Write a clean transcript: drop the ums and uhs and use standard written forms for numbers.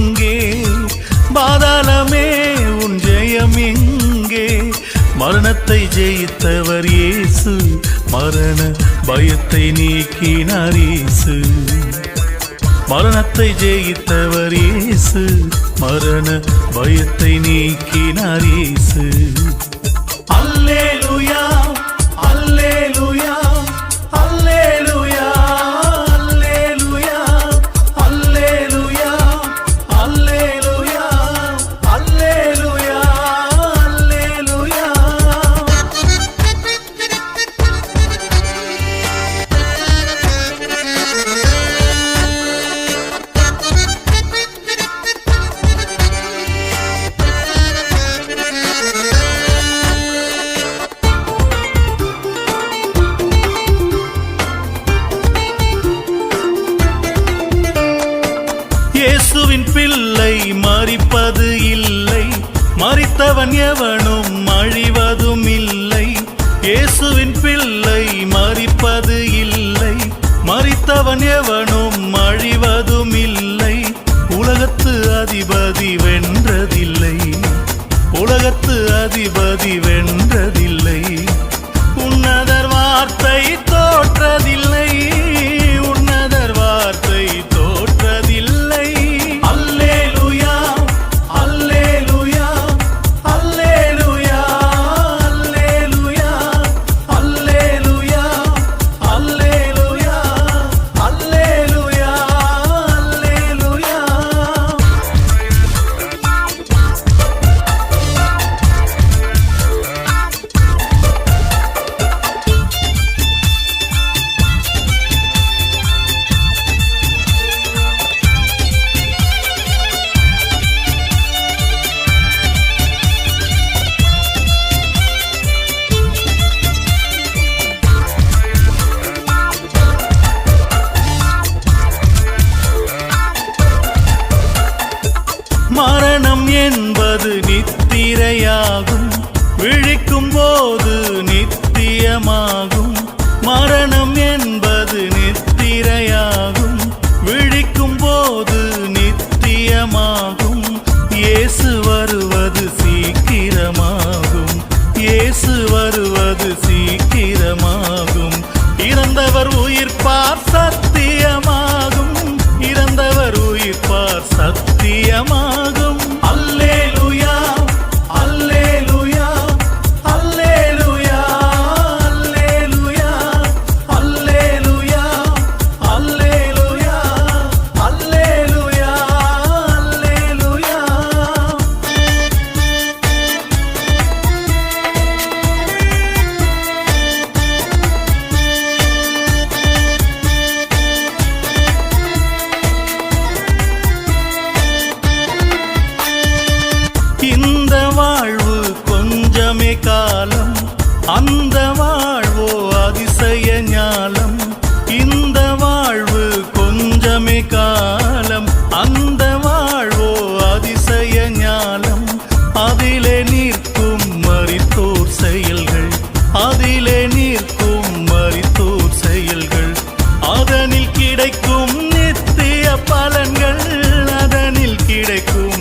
எங்கே? பாதாளமே உன் ஜெயம் எங்கே? மரணத்தை ஜெயித்தவர் இயேசு, மரண பயத்தை நீக்கினார் இயேசு. மரணத்தை ஜெயித்தவர் இயேசு, மரண பயத்தை நீக்கினார் இயேசு. அல்லேலூயா அல்லேலூயா அல்லேலூயா அல்லேலூயா அல்லேலூயா அல்லேலூயா அல்லேலூயா அல்லேலூயா. இயேசுவின் பிள்ளை மரிப்பது இல்லை, மரித்தவன் எவனும் அழிவதும் இல்லை. இயேசுவின் பிள்ளை மரிப்பது இல்லை, மரித்தவன் எவனும் அழிவதும் இல்லை. உலகத்து அதிபதி வென்றதில்லை, உலகத்து அதிபதி வென்றதில்லை. உன்னதர் வார்த்தை தோற்றதில்லை, உன்னதர் வார்த்தை தோற்றதில்லை. அல்லேலூயா அல்லேலூயா அல்லேலூயா அல்லேலூயா அல்லேலூயா அல்லேலூயா அல்லேலூயா அல்லேலூயா. மரணம் என்பது நித்திரையாகும், விழிக்கும் போது நித்தியமாகும். மரணம் என்பது நித்திரையாகும், விழிக்கும் போது நித்தியமாகும். இயேசு வருவது சீக்கிரமாகும், இயேசு வருவது சீக்கிரமாகும். இறந்தவர் உயிர்ப்பார் சத்தியமாகும், இறந்தவர் உயிர்ப்பார் சத்தியமாகும். அல்லேலூயா அல்லேலூயா அல்லேலூயா அல்லேலூயா அல்லேலூயா அல்லேலூயா அல்லேலூயா அல்லேலூயா. இந்த வாழ்வு கொஞ்சமே காலம், அந்த வாழ்வோ அதிசய ஞாலம். இந்த வாழ்வு கொஞ்சமே காலம், அந்த வாழ்வோ அதிசய ஞாலம். அதிலே நிற்கும் மரித்தோர் செயல்கள், அதிலே நிற்கும் மரித்தோர் செயல்கள். அதனில் கிடைக்கும் நித்திய பலன்கள், அதனில் கிடைக்கும்